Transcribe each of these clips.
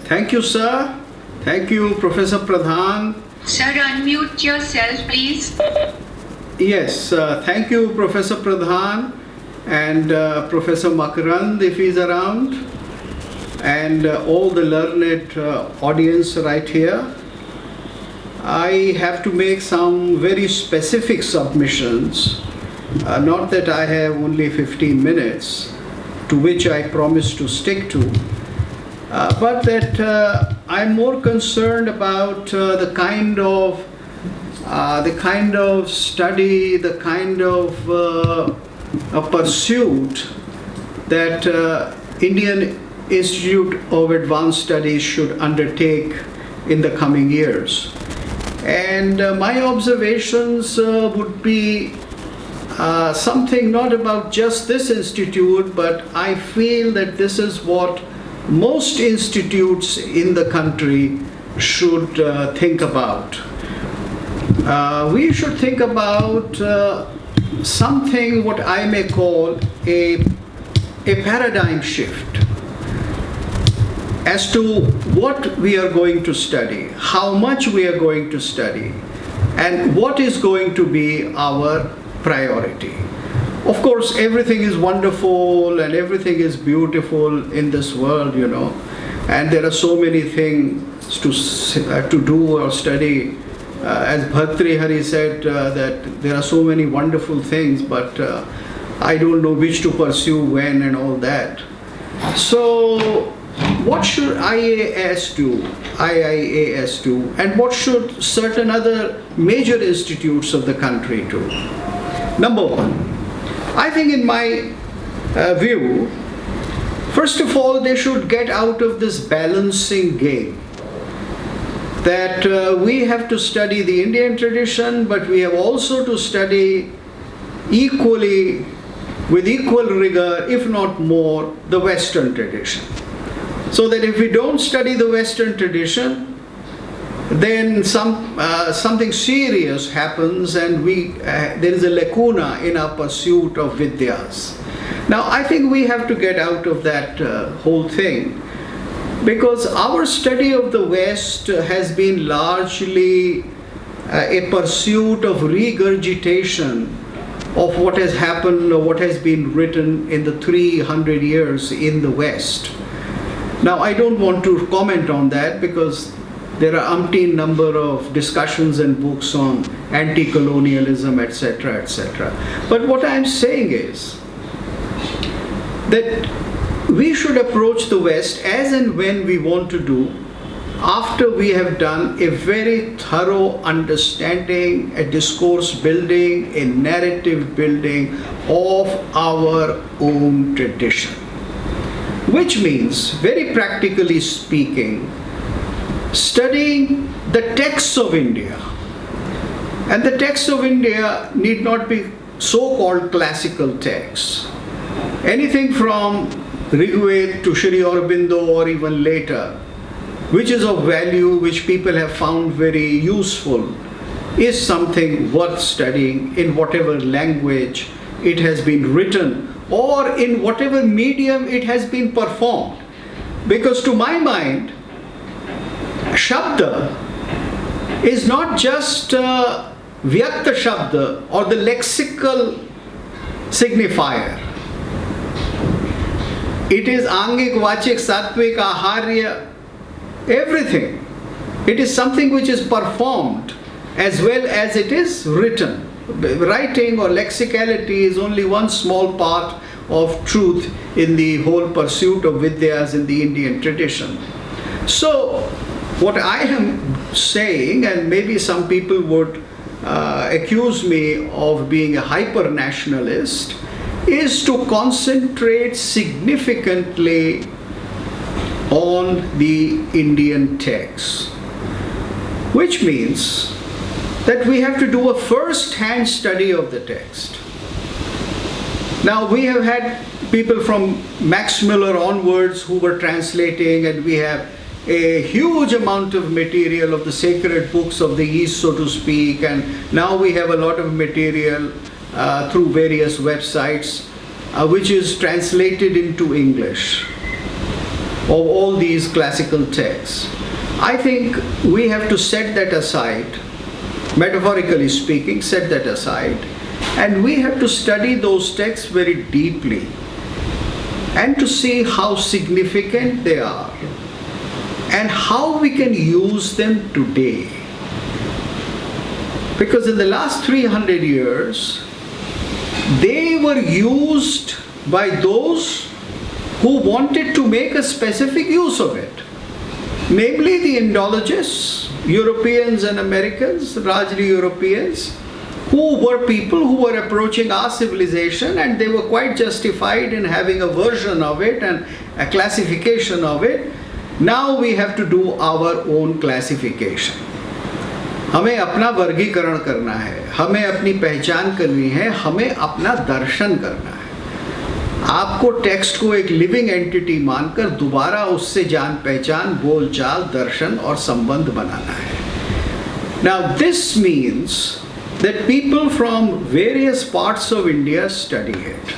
Thank you, sir. Thank you, Professor Pradhan. Sir, unmute yourself, please. Yes, thank you, Professor Pradhan, and Professor Makarand, if he's around, and all the learned audience right here. I have to make some very specific submissions, not that I have only 15 minutes, to which I promise to stick to, but that I'm more concerned about the kind of study, the kind of a pursuit that Indian Institute of Advanced Studies should undertake in the coming years. And my observations would be something not about just this institute, but I feel that this is what most institutes in the country should think about. We should think about something what I may call a paradigm shift as to what we are going to study, how much we are going to study, and what is going to be our priority. Of course, everything is wonderful and everything is beautiful in this world, you know, and there are so many things to do or study. As Bhartrihari said, that there are so many wonderful things, but I don't know which to pursue when and all that. So what should IIAS do, and what should certain other major institutes of the country do? Number one, I think in my view, first of all, they should get out of this balancing game that we have to study the Indian tradition, but we have also to study equally, with equal rigor, if not more, the Western tradition. So that if we don't study the Western tradition, then something serious happens and there is a lacuna in our pursuit of vidyas. Now, I think we have to get out of that whole thing, because our study of the West has been largely a pursuit of regurgitation of what has happened or what has been written in the 300 years in the West. Now, I don't want to comment on that because there are umpteen number of discussions and books on anti-colonialism, etc., etc. But what I'm saying is that we should approach the West as and when we want to do after we have done a very thorough understanding, a discourse building, a narrative building of our own tradition. Which means, very practically speaking, studying the texts of India. And the texts of India need not be so-called classical texts. Anything from Rigved to Sri Aurobindo or even later, which is of value, which people have found very useful, is something worth studying in whatever language it has been written or in whatever medium it has been performed. Because to my mind, Shabda is not just Vyakta Shabda or the lexical signifier. It is Angik, Vachik, Satvik, Aharya, everything. It is something which is performed as well as it is written. Writing or lexicality is only one small part of truth in the whole pursuit of vidyas in the Indian tradition. So, what I am saying, and maybe some people would accuse me of being a hyper-nationalist, is to concentrate significantly on the Indian text, which means that we have to do a first-hand study of the text. Now, we have had people from Max Muller onwards who were translating, and we have a huge amount of material of the sacred books of the East, so to speak, and now we have a lot of material through various websites which is translated into English. of all these classical texts. I think we have to set that aside, metaphorically speaking, set that aside, and we have to study those texts very deeply and to see how significant they are and how we can use them today. Because in the last 300 years, they were used by those who wanted to make a specific use of it. Namely the Indologists, Europeans and Americans, largely Europeans, who were people who were approaching our civilization, and they were quite justified in having a version of it and a classification of it. Now we have to do our own classification. हमें अपना वर्गीकरण करना है, हमें अपनी पहचान करनी है, हमें अपना दर्शन करना है. आपको टेक्स्ट को एक लिविंग एंटिटी मानकर दोबारा उससे जान पहचान, बोलचाल, दर्शन और संबंध बनाना है. Now this means that people from various parts of India study it.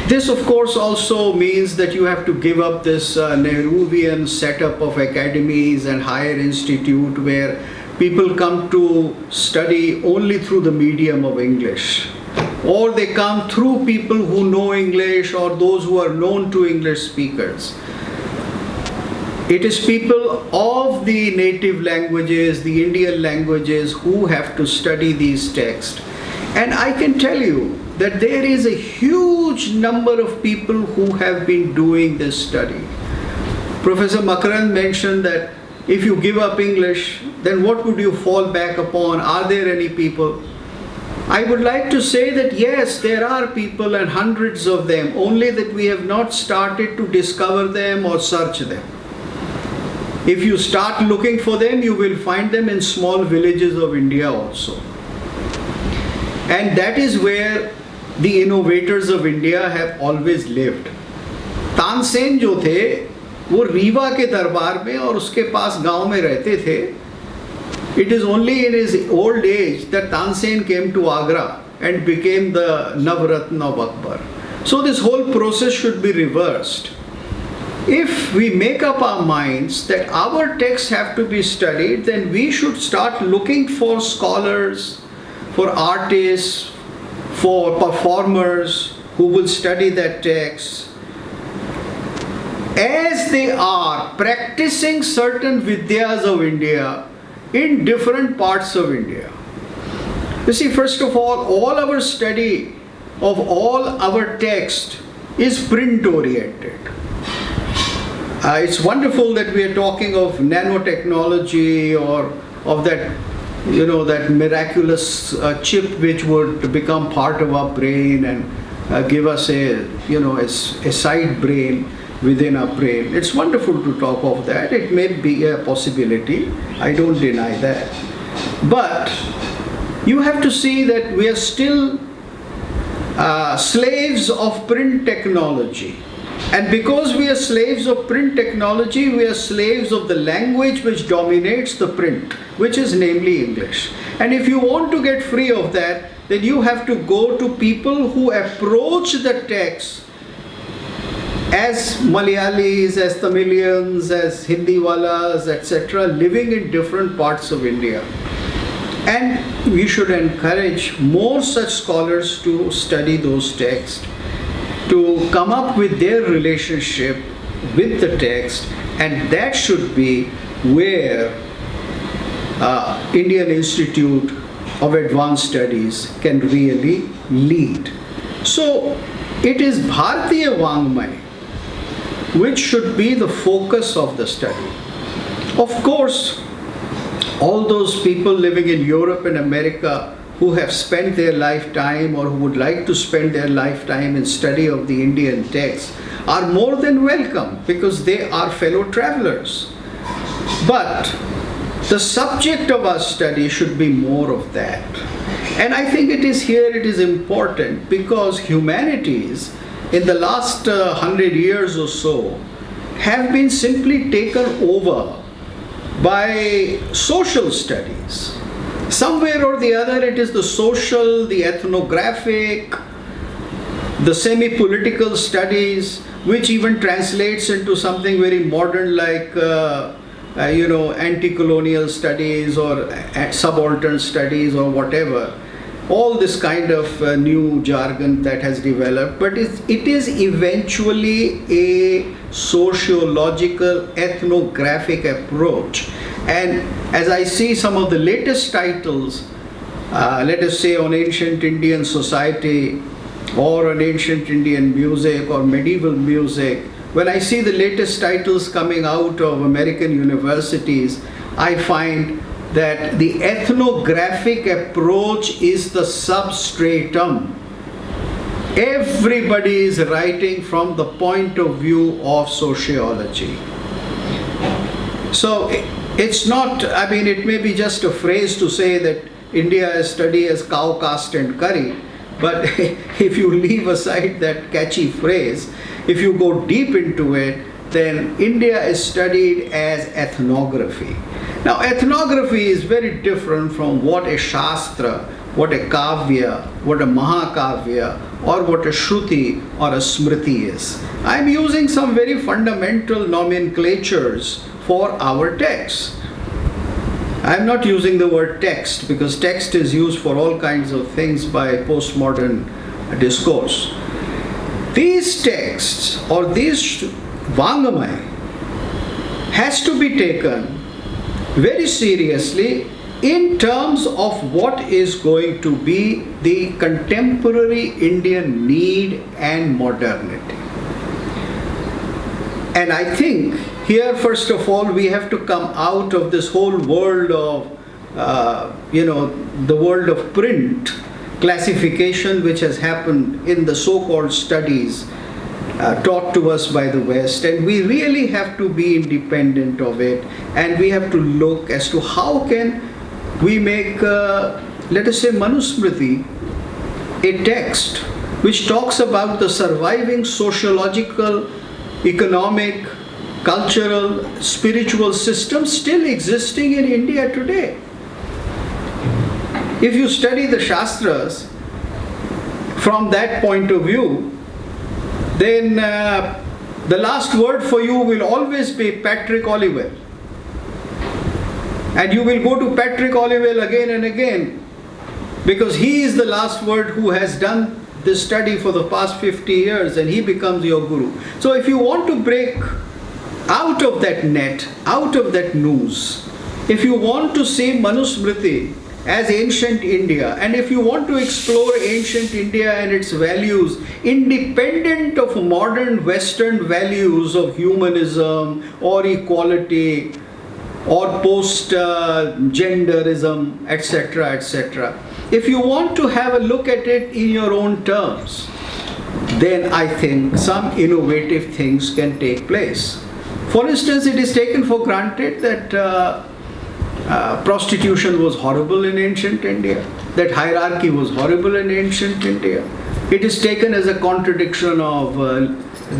This of course also means that you have to give up this Nehruvian setup of academies and higher institute where people come to study only through the medium of English, or they come through people who know English or those who are known to English speakers. It is people of the native languages, the Indian languages, who have to study these texts. And I can tell you that there is a huge number of people who have been doing this study. Professor Makaran mentioned that if you give up English, then what would you fall back upon? Are there any people? I would like to say that yes, there are people and hundreds of them, only that we have not started to discover them or search them. If you start looking for them, you will find them in small villages of India also. And that is where the innovators of India have always lived. Tansen जो थे वो रीवा के दरबार में और उसके पास गांव में रहते थे. It is only in his old age that Tansen came to Agra and became the Navratna of Akbar. So this whole process should be reversed. If we make up our minds that our texts have to be studied, then we should start looking for scholars, for artists, for performers who will study that text, as they are practicing certain vidyas of India in different parts of India. You see, first of all our study of all our text is print oriented. It's wonderful that we are talking of nanotechnology or of that, that miraculous chip which would become part of our brain and give us a side brain within our brain. It's wonderful to talk of that. It may be a possibility. I don't deny that. But you have to see that we are still slaves of print technology. And because we are slaves of print technology, we are slaves of the language which dominates the print, which is namely English. And if you want to get free of that, then you have to go to people who approach the text as Malayalis, as Tamilians, as Hindiwalas, etc., living in different parts of India. And we should encourage more such scholars to study those texts, to come up with their relationship with the text, and that should be where Indian Institute of Advanced Studies can really lead. So it is Bharatiya Vangmay which should be the focus of the study. Of course, all those people living in Europe and America who have spent their lifetime or who would like to spend their lifetime in study of the Indian text are more than welcome, because they are fellow travelers. But the subject of our study should be more of that. And I think it is important because humanities in the last 100 years or so have been simply taken over by social studies. Somewhere or the other, it is the social, the ethnographic, the semi-political studies which even translates into something very modern like anti-colonial studies or subaltern studies or whatever. All this kind of new jargon that has developed, but it is eventually a sociological, ethnographic approach. And as I see some of the latest titles, let us say on ancient Indian society or on ancient Indian music or medieval music, when I see the latest titles coming out of American universities, I find that the ethnographic approach is the substratum. Everybody is writing from the point of view of sociology. So it's not, it may be just a phrase to say that India is studied as cow, caste and curry, but if you leave aside that catchy phrase, if you go deep into it, then India is studied as ethnography. Now, ethnography is very different from what a Shastra, what a Kavya, what a Mahakavya, or what a Shruti or a Smriti is. I'm using some very fundamental nomenclatures for our texts. I'm not using the word text because text is used for all kinds of things by postmodern discourse. These texts or these Vangamaya has to be taken very seriously in terms of what is going to be the contemporary Indian need and modernity. And I think here, first of all, we have to come out of this whole world of, the world of print classification which has happened in the so-called studies taught to us by the West, and we really have to be independent of it, and we have to look as to how can we make, let us say, Manusmriti a text which talks about the surviving sociological, economic, cultural, spiritual system still existing in India today. If you study the Shastras from that point of view, then the last word for you will always be Patrick Olivelle. And you will go to Patrick Olivelle again and again because he is the last word who has done this study for the past 50 years and he becomes your guru. So if you want to break out of that net, out of that noose, if you want to see Manusmriti as ancient India, and if you want to explore ancient India and its values independent of modern Western values of humanism or equality or post-genderism, etc., etc., if you want to have a look at it in your own terms, then I think some innovative things can take place. For instance, it is taken for granted that prostitution was horrible in ancient India, that hierarchy was horrible in ancient India. It is taken as a contradiction of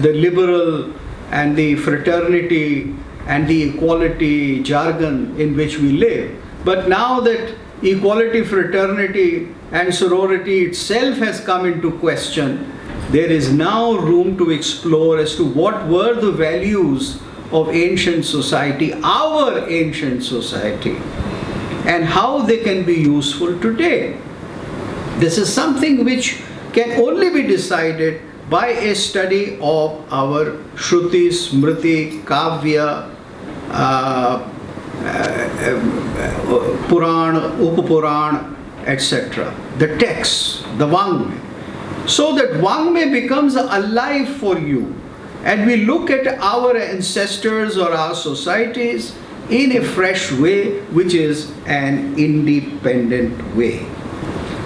the liberal and the fraternity and the equality jargon in which we live. But now that equality, fraternity and sorority itself has come into question, there is now room to explore as to what were the values of ancient society, our ancient society, and how they can be useful today. This is something which can only be decided by a study of our Shruti, Smriti, Kavya, Purana, Upapurana, etc. The texts, the Vangme. So that Vangme becomes alive for you. And we look at our ancestors or our societies in a fresh way, which is an independent way.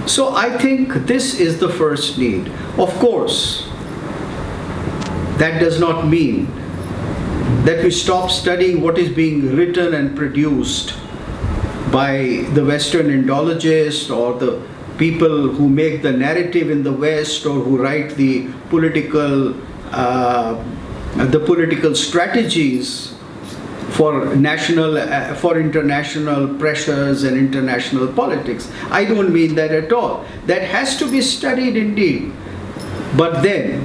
So I think this is the first need. Of course, that does not mean that we stop studying what is being written and produced by the Western Indologists or the people who make the narrative in the West or who write the political strategies for international pressures and international politics. I don't mean that at all. That has to be studied indeed. But then,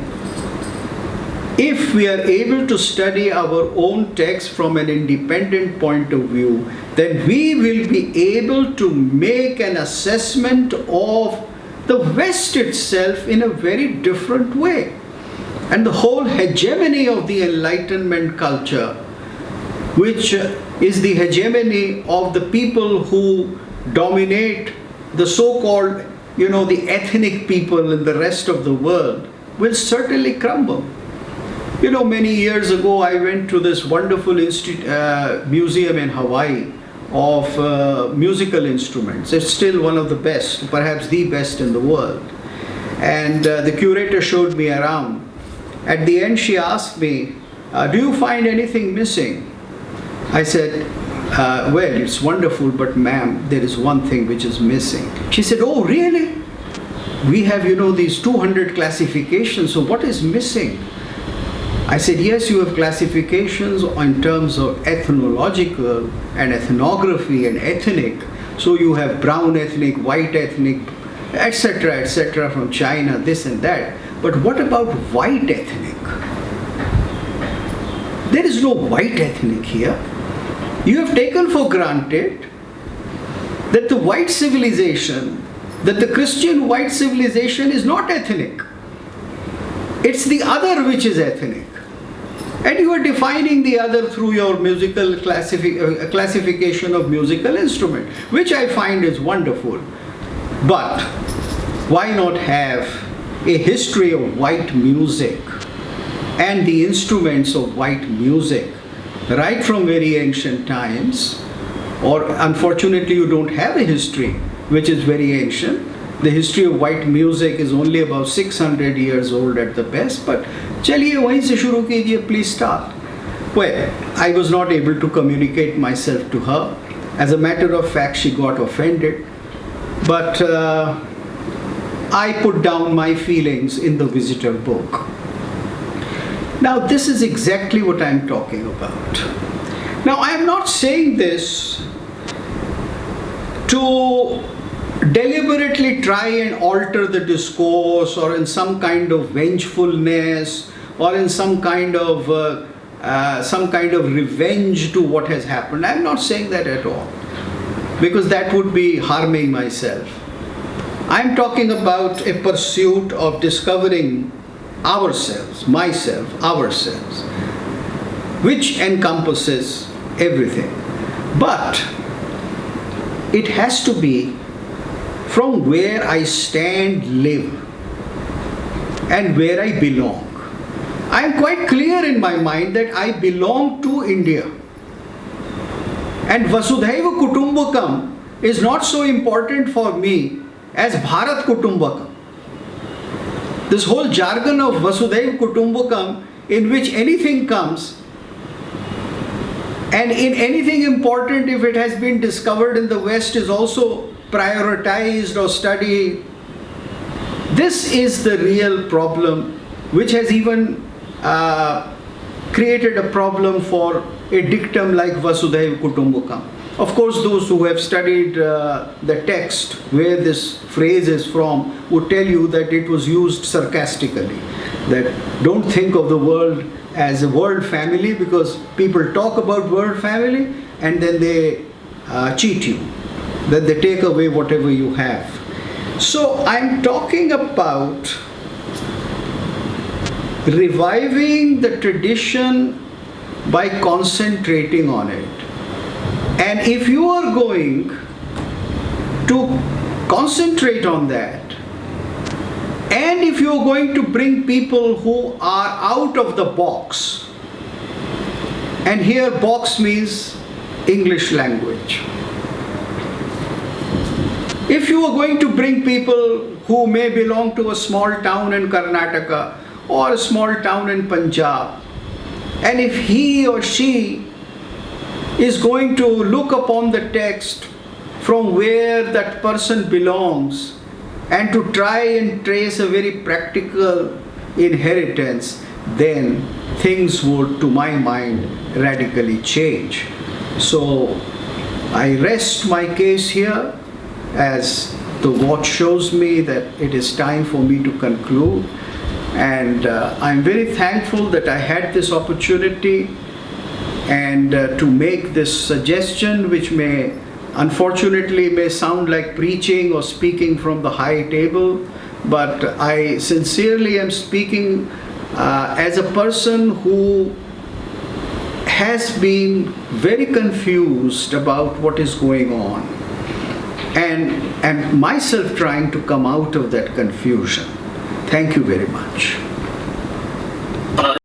If we are able to study our own text from an independent point of view, then we will be able to make an assessment of the West itself in a very different way. And the whole hegemony of the Enlightenment culture, which is the hegemony of the people who dominate the so-called, the ethnic people in the rest of the world, will certainly crumble. Many years ago, I went to this wonderful museum in Hawaii of musical instruments. It's still one of the best, perhaps the best in the world. And the curator showed me around. At the end, she asked me, do you find anything missing? I said, well, it's wonderful, but ma'am, there is one thing which is missing. She said, oh, really? We have, these 200 classifications, so what is missing? I said, yes, you have classifications in terms of ethnological and ethnography and ethnic. So you have brown ethnic, white ethnic, etc., from China, this and that. But what about white ethnic? There is no white ethnic here. You have taken for granted that the white civilization, that the Christian white civilization is not ethnic. It's the other which is ethnic. And you are defining the other through your musical classification of musical instrument, which I find is wonderful. But why not have a history of white music and the instruments of white music right from very ancient times? Or unfortunately you don't have a history which is very ancient. The history of white music is only about 600 years old at the best, but chaliye wahin se shuru kijiye, please start. Well, I was not able to communicate myself to her. As a matter of fact, she got offended. But I put down my feelings in the visitor book. Now, this is exactly what I'm talking about. Now, I am not saying this to deliberately try and alter the discourse or in some kind of vengefulness or in some kind of revenge to what has happened. I'm not saying that at all, because that would be harming myself. I'm talking about a pursuit of discovering ourselves, myself, ourselves, which encompasses everything. But it has to be from where I stand, live, and where I belong. I am quite clear in my mind that I belong to India. And Vasudhaiva Kutumbakam is not so important for me as Bharat Kutumbakam. This whole jargon of Vasudhaiva Kutumbakam, in which anything comes, and in anything important, if it has been discovered in the West, is also prioritized or studied. This is the real problem, which has even created a problem for a dictum like Vasudhaiva Kutumbakam. Of course, those who have studied the text where this phrase is from would tell you that it was used sarcastically. That don't think of the world as a world family, because people talk about world family and then they cheat you, that they take away whatever you have. So I'm talking about reviving the tradition by concentrating on it. And if you are going to concentrate on that, and if you are going to bring people who are out of the box, and here box means English language. If you are going to bring people who may belong to a small town in Karnataka or a small town in Punjab, and if he or she is going to look upon the text from where that person belongs and to try and trace a very practical inheritance, then things would, to my mind, radically change. So I rest my case here, as the watch shows me that it is time for me to conclude. And I'm very thankful that I had this opportunity and to make this suggestion, which may unfortunately may sound like preaching or speaking from the high table, but I sincerely am speaking as a person who has been very confused about what is going on, and myself trying to come out of that confusion. Thank you very much.